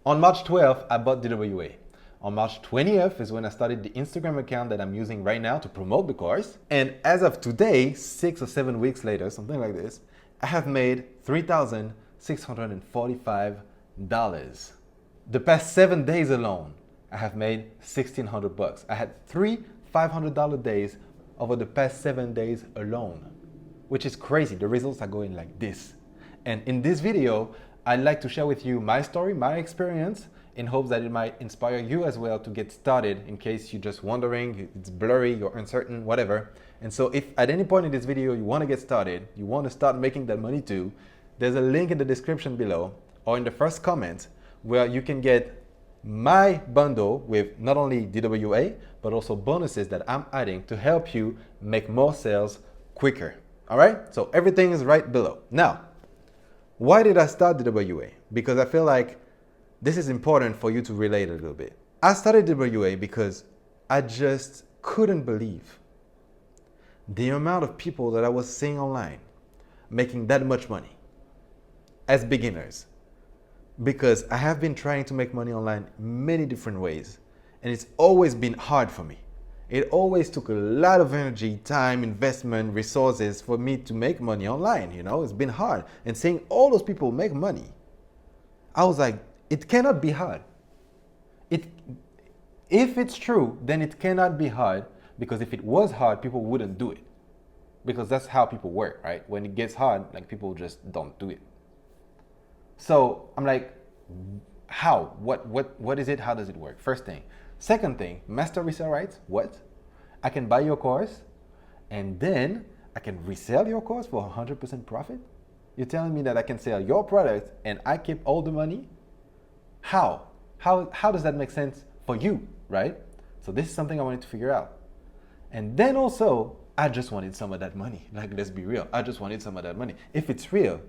On March 12th, I bought DWA. On March 20th is when I started the Instagram account that I'm using right now to promote the course. And as of today, 6 or 7 weeks later, something like this, I have made $3,645. The past 7 days alone, I have made $1,600. I had 3 $500 days over the past 7 days alone, which is crazy. The results are going like this. And in this video, I'd like to share with you my story, my experience, in hopes that it might inspire you as well to get started in case you're just wondering, it's blurry, you're uncertain, whatever. And so if at any point in this video you want to get started, you want to start making that money too, there's a link in the description below or in the first comment where you can get my bundle with not only DWA, but also bonuses that I'm adding to help you make more sales quicker. All right, so everything is right below. Now, why did I start DWA? Because I feel like this is important for you to relate a little bit. I started DWA because I just couldn't believe the amount of people that I was seeing online making that much money as beginners. Because I have been trying to make money online many different ways, and it's always been hard for me. It always took a lot of energy, time, investment, resources for me to make money online. You know, it's been hard. And seeing all those people make money, I was like, it cannot be hard. If it's true, then it cannot be hard, because if it was hard, people wouldn't do it. Because that's how people work, right? When it gets hard, like, people just don't do it. So I'm like, how? What is it? How does it work? First thing. Second thing, Master Resell Rights. What? I can buy your course and then I can resell your course for 100% profit? You're telling me that I can sell your product and I keep all the money? How? How does that make sense for you, right? So this is something I wanted to figure out. And then also, I just wanted some of that money. Like, let's be real. I just wanted some of that money. If it's real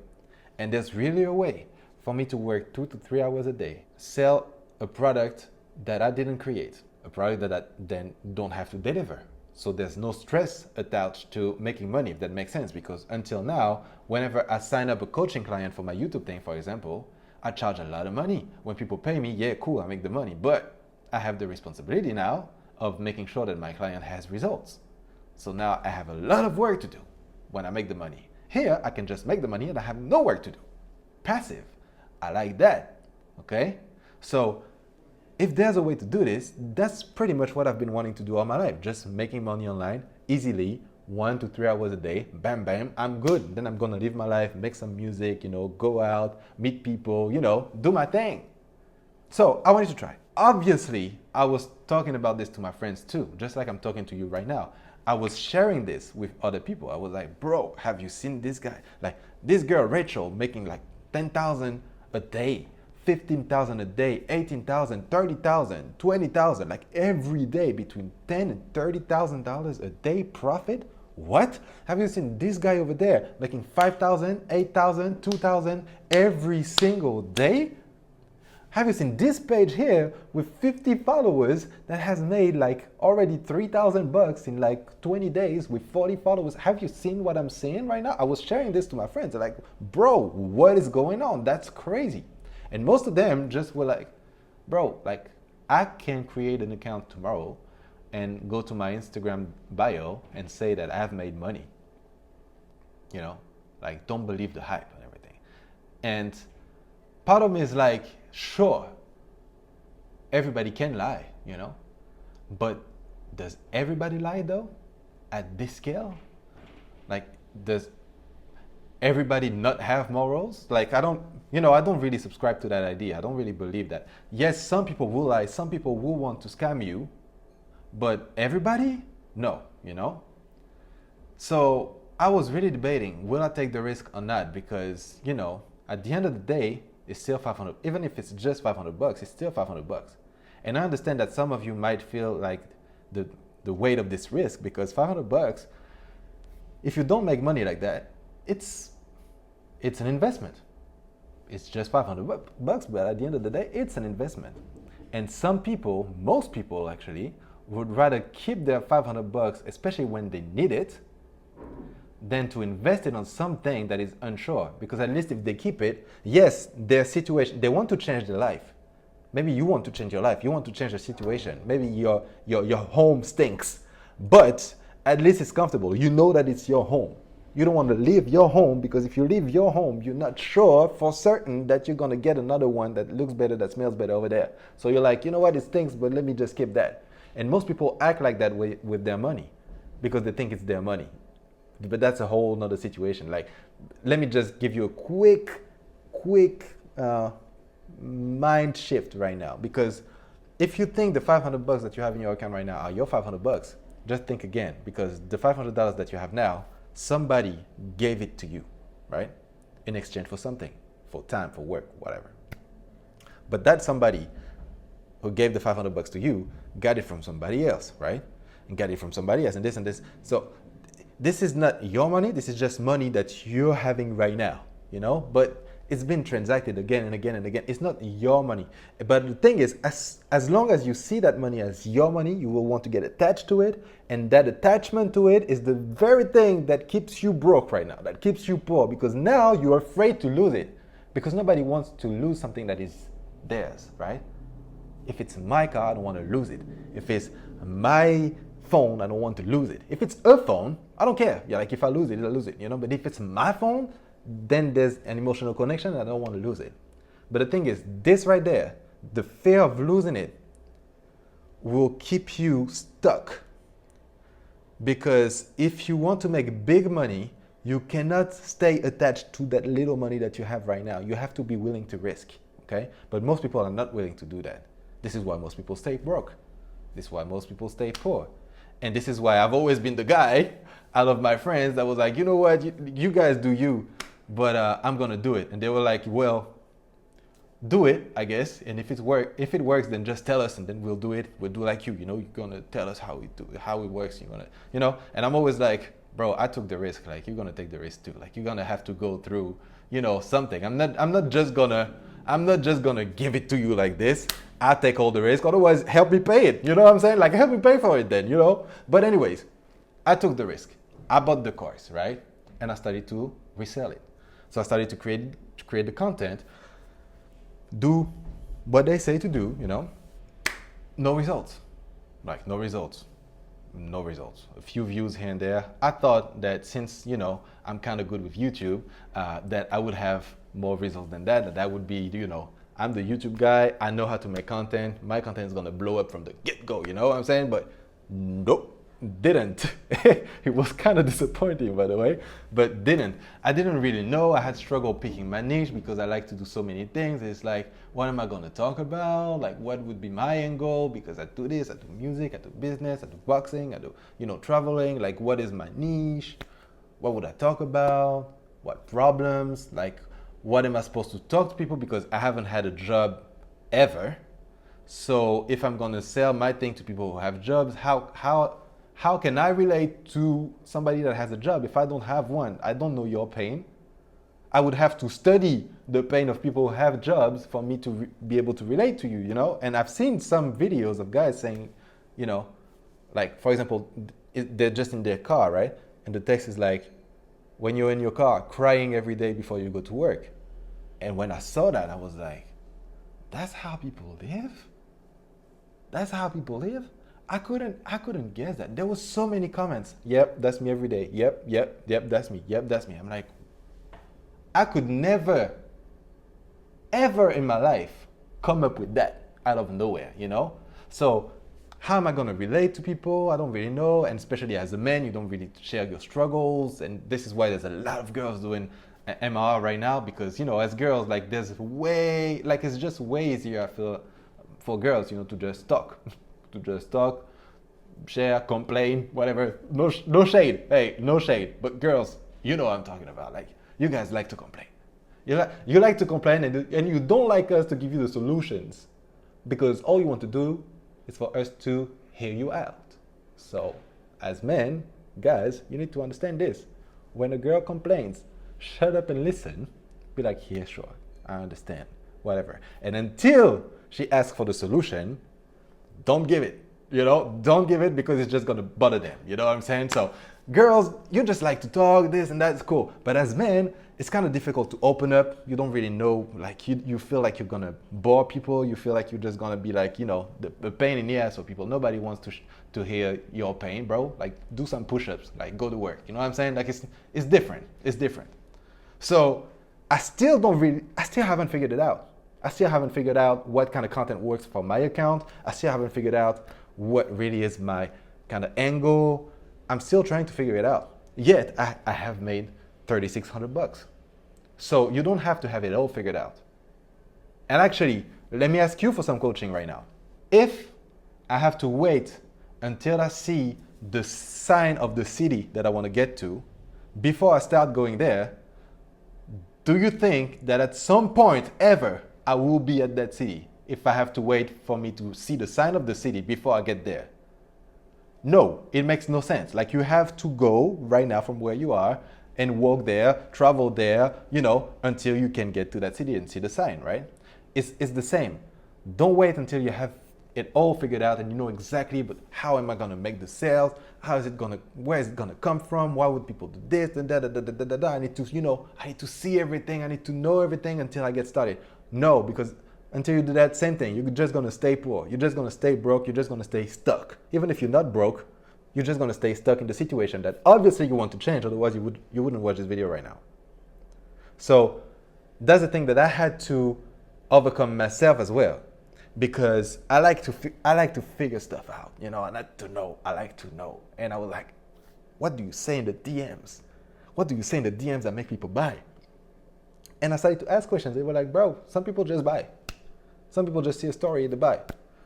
and there's really a way for me to work 2 to 3 hours a day, sell a product that I didn't create, a product that I then don't have to deliver. So there's no stress attached to making money, if that makes sense. Because until now, whenever I sign up a coaching client for my YouTube thing, for example, I charge a lot of money. When people pay me, yeah, cool, I make the money. But I have the responsibility now of making sure that my client has results. So now I have a lot of work to do when I make the money. Here, I can just make the money and I have no work to do. Passive. I like that, okay? So if there's a way to do this, that's pretty much what I've been wanting to do all my life. Just making money online easily, 1 to 3 hours a day, bam, bam, I'm good. Then I'm gonna live my life, make some music, you know, go out, meet people, you know, do my thing. So I wanted to try. Obviously, I was talking about this to my friends too, just like I'm talking to you right now. I was sharing this with other people. I was like, bro, have you seen this guy? Like, this girl, Rachel, making like 10,000 a day, 15,000 a day, 18,000, 30,000, 20,000, like every day between $10,000 and $30,000 a day profit. What? Have you seen this guy over there making 5,000, 8,000, 2,000 every single day? Have you seen this page here with 50 followers that has made like already $3,000 in like 20 days with 40 followers? Have you seen what I'm saying right now? I was sharing this to my friends. They're like, bro, what is going on? That's crazy. And most of them just were like, bro, like, I can create an account tomorrow and go to my Instagram bio and say that I have made money. You know, like, don't believe the hype and everything. And part of me is like, sure, everybody can lie, you know, but does everybody lie though at this scale? Like, does everybody not have morals? Like, I don't really subscribe to that idea. I don't really believe that. Yes, some people will lie, some people will want to scam you, but everybody? No, you know? So I was really debating, will I take the risk or not? Because, you know, at the end of the day, it's still 500. Even if it's just $500, it's still $500. And I understand that some of you might feel like the weight of this risk, because $500, if you don't make money like that, it's an investment. It's just $500, but at the end of the day, it's an investment. And some people, most people actually, would rather keep their $500, especially when they need it, than to invest it on something that is unsure. Because at least if they keep it, yes, their situation, they want to change their life. Maybe you want to change your life. You want to change the situation. Maybe your home stinks, but at least it's comfortable. You know that it's your home. You don't want to leave your home, because if you leave your home, you're not sure for certain that you're going to get another one that looks better, that smells better over there. So you're like, you know what, it stinks, but let me just keep that. And most people act like that way with their money because they think it's their money. But that's a whole nother situation. Like, let me just give you a quick mind shift right now. Because if you think the $500 that you have in your account right now are your $500, just think again, because the $500 that you have now, somebody gave it to you, right? In exchange for something, for time, for work, whatever. But that somebody who gave the $500 to you got it from somebody else, right? And got it from somebody else, and this and this. So this is not your money. This is just money that you're having right now, you know? But it's been transacted again and again and again. It's not your money. But the thing is, as long as you see that money as your money, you will want to get attached to it. And that attachment to it is the very thing that keeps you broke right now, that keeps you poor, because now you're afraid to lose it. Because nobody wants to lose something that is theirs, right? If it's my car, I don't want to lose it. If it's my phone, I don't want to lose it. If it's a phone, I don't care. Yeah, like if I lose it, I lose it, you know? But if it's my phone, then there's an emotional connection and I don't want to lose it. But the thing is, this right there, the fear of losing it will keep you stuck. Because if you want to make big money, you cannot stay attached to that little money that you have right now. You have to be willing to risk, okay? But most people are not willing to do that. This is why most people stay broke. This is why most people stay poor. And this is why I've always been the guy out of my friends that was like, you know what, you guys do you, but I'm gonna do it. And they were like, well, do it, I guess. And if it works, then just tell us, and then we'll do it. We'll do like you, you know. You're gonna tell us how it works. You're gonna, you know. And I'm always like, bro, I took the risk. Like, you're gonna take the risk too. Like, you're gonna have to go through, you know, something. I'm not just gonna give it to you like this. I take all the risk. Otherwise, help me pay it. You know what I'm saying? Like, help me pay for it then, you know. But anyways, I took the risk. I bought the course, right? And I started to resell it. So I started to create the content, do what they say to do, you know. No results. Like, no results. No results. A few views here and there. I thought that since, you know, I'm kind of good with YouTube, that I would have more results than that. That would be, you know, I'm the YouTube guy. I know how to make content. My content is going to blow up from the get-go, you know what I'm saying? But nope. Didn't. It was kind of disappointing, by the way, but didn't. I didn't really know. I had struggle picking my niche because I like to do so many things. It's like, what am I going to talk about? Like, what would be my end goal? Because I do this, I do music, I do business, I do boxing, I do, you know, traveling. Like, what is my niche? What would I talk about? What problems? Like, what am I supposed to talk to people? Because I haven't had a job ever. So if I'm going to sell my thing to people who have jobs, how can I relate to somebody that has a job if I don't have one? I don't know your pain. I would have to study the pain of people who have jobs for me to be able to relate to you, you know? And I've seen some videos of guys saying, you know, like, for example, they're just in their car, right? And the text is like, when you're in your car, crying every day before you go to work. And when I saw that, I was like, that's how people live? That's how people live? I couldn't guess that. There was so many comments. Yep, that's me every day. Yep, that's me. Yep, that's me. I'm like, I could never, ever in my life come up with that out of nowhere, you know? So how am I gonna relate to people? I don't really know. And especially as a man, you don't really share your struggles. And this is why there's a lot of girls doing MR right now, because, you know, as girls, like, there's way, like, it's just way easier, I feel, for girls, you know, to just talk. To just talk, share, complain, whatever. No shade. Hey, no shade. But girls, you know what I'm talking about. Like, you guys like to complain. You like to complain, and you don't like us to give you the solutions, because all you want to do is for us to hear you out. So, as men, guys, you need to understand this. When a girl complains, shut up and listen. Be like, yeah, sure, I understand, whatever. And until she asks for the solution, don't give it, you know, don't give it, because it's just going to bother them. You know what I'm saying? So Girls, you just like to talk, this and that's cool. But as men, it's kind of difficult to open up. You don't really know, like you feel like you're gonna bore people. You feel like you're just gonna be like, the pain in the ass for people. Nobody wants to hear your pain, bro. Like do some push-ups, like go to work. You know what I'm saying? Like it's different. It's different. So I still haven't figured it out. I still haven't figured out what kind of content works for my account. I still haven't figured out what really is my kind of angle. I'm still trying to figure it out. Yet I have made $3,600. So you don't have to have it all figured out. And actually, let me ask you for some coaching right now. If I have to wait until I see the sign of the city that I want to get to before I start going there, do you think that at some point ever I will be at that city if I have to wait for me to see the sign of the city before I get there? No, it makes no sense. Like you have to go right now from where you are and walk there, travel there, until you can get to that city and see the sign, right? It's the same. Don't wait until you have it all figured out and you know exactly, but how am I gonna make the sales? Where is it gonna come from? Why would people do this and da. I need to see everything. I need to know everything until I get started. No, because until you do that, same thing. You're just gonna stay poor. You're just gonna stay broke. You're just gonna stay stuck. Even if you're not broke, you're just gonna stay stuck in the situation that obviously you want to change. Otherwise, you wouldn't watch this video right now. So that's the thing that I had to overcome myself as well, because I like to figure stuff out. I like to know. I like to know. And I was like, what do you say in the DMs? What do you say in the DMs that make people buy? And I started to ask questions. They were like, bro, some people just buy. Some people just see a story and they buy.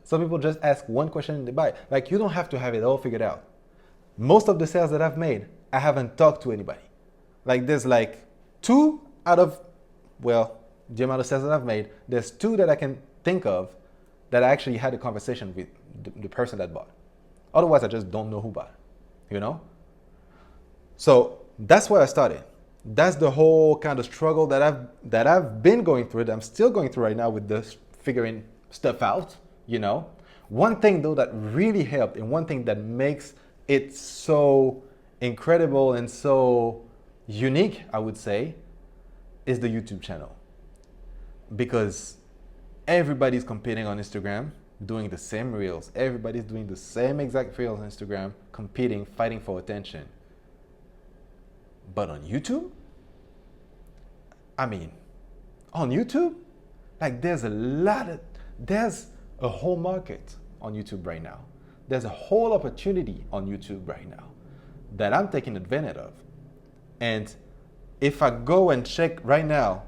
Some people just ask one question and they buy. Like, you don't have to have it all figured out. Most of the sales that I've made, I haven't talked to anybody. Like, there's like 2 out of, the amount of sales that I've made, there's 2 that I can think of that I actually had a conversation with the person that bought. Otherwise, I just don't know who bought, So that's where I started. That's the whole kind of struggle that I've been going through, that I'm still going through right now with this figuring stuff out, One thing though that really helped, and one thing that makes it so incredible and so unique, I would say, is the YouTube channel. Because everybody's competing on Instagram, doing the same reels. Everybody's doing the same exact reels on Instagram, competing, fighting for attention. But on YouTube, on YouTube, like there's a whole market on YouTube right now. There's a whole opportunity on YouTube right now that I'm taking advantage of. And if I go and check right now,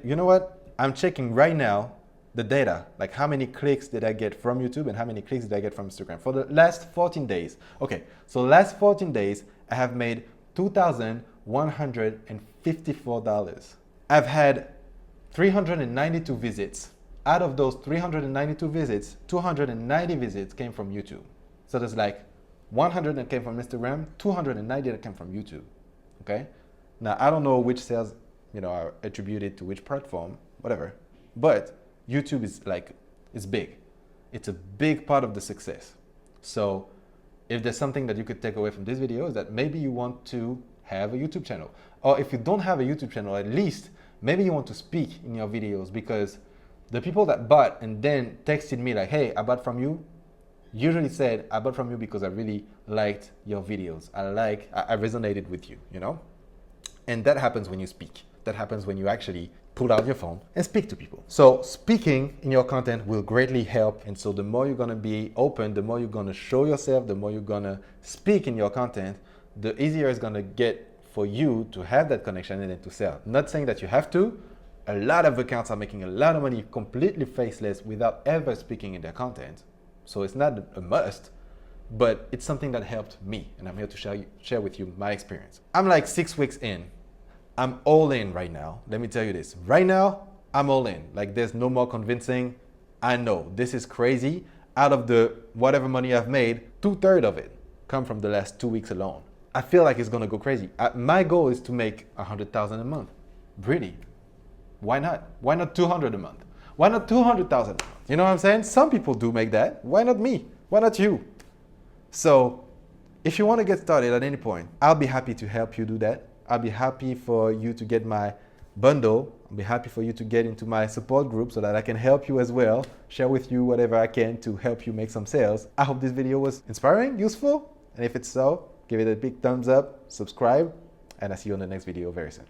you know what? I'm checking right now the data, like how many clicks did I get from YouTube and how many clicks did I get from Instagram for the last 14 days. Okay, so last 14 days, I have made $2,154. I've had 392 visits. Out of those 392 visits, 290 visits came from YouTube. So there's like 100 that came from Instagram, 290 that came from YouTube, okay? Now, I don't know which sales, are attributed to which platform, whatever, but YouTube is big. It's a big part of the success. So if there's something that you could take away from this video, is that maybe you want to have a YouTube channel. Or if you don't have a YouTube channel, at least maybe you want to speak in your videos, because the people that bought and then texted me like, hey, I bought from you, usually said, I bought from you because I really liked your videos. I resonated with you, And that happens when you speak. That happens when you actually pull out your phone and speak to people. So speaking in your content will greatly help. And so the more you're gonna be open, the more you're gonna show yourself, the more you're gonna speak in your content, the easier it's gonna get for you to have that connection and then to sell. Not saying that you have to. A lot of accounts are making a lot of money completely faceless without ever speaking in their content. So it's not a must, but it's something that helped me. And I'm here to share with you my experience. I'm like 6 weeks in. I'm all in right now. Let me tell you this. Right now, I'm all in. Like there's no more convincing. I know this is crazy. Out of the whatever money I've made, 2/3 of it come from the last 2 weeks alone. I feel like it's gonna go crazy. My goal is to make 100,000 a month. Really? Why not? Why not 200 a month? Why not 200,000 a month? You know what I'm saying? Some people do make that. Why not me? Why not you? So If you want to get started at any point, I'll be happy to help you do that. I'll be happy for you to get my bundle. I'll be happy for you to get into my support group so that I can help you as well, share with you whatever I can to help you make some sales. I hope this video was inspiring, useful, and if it's so, give it a big thumbs up, subscribe, and I'll see you on the next video very soon.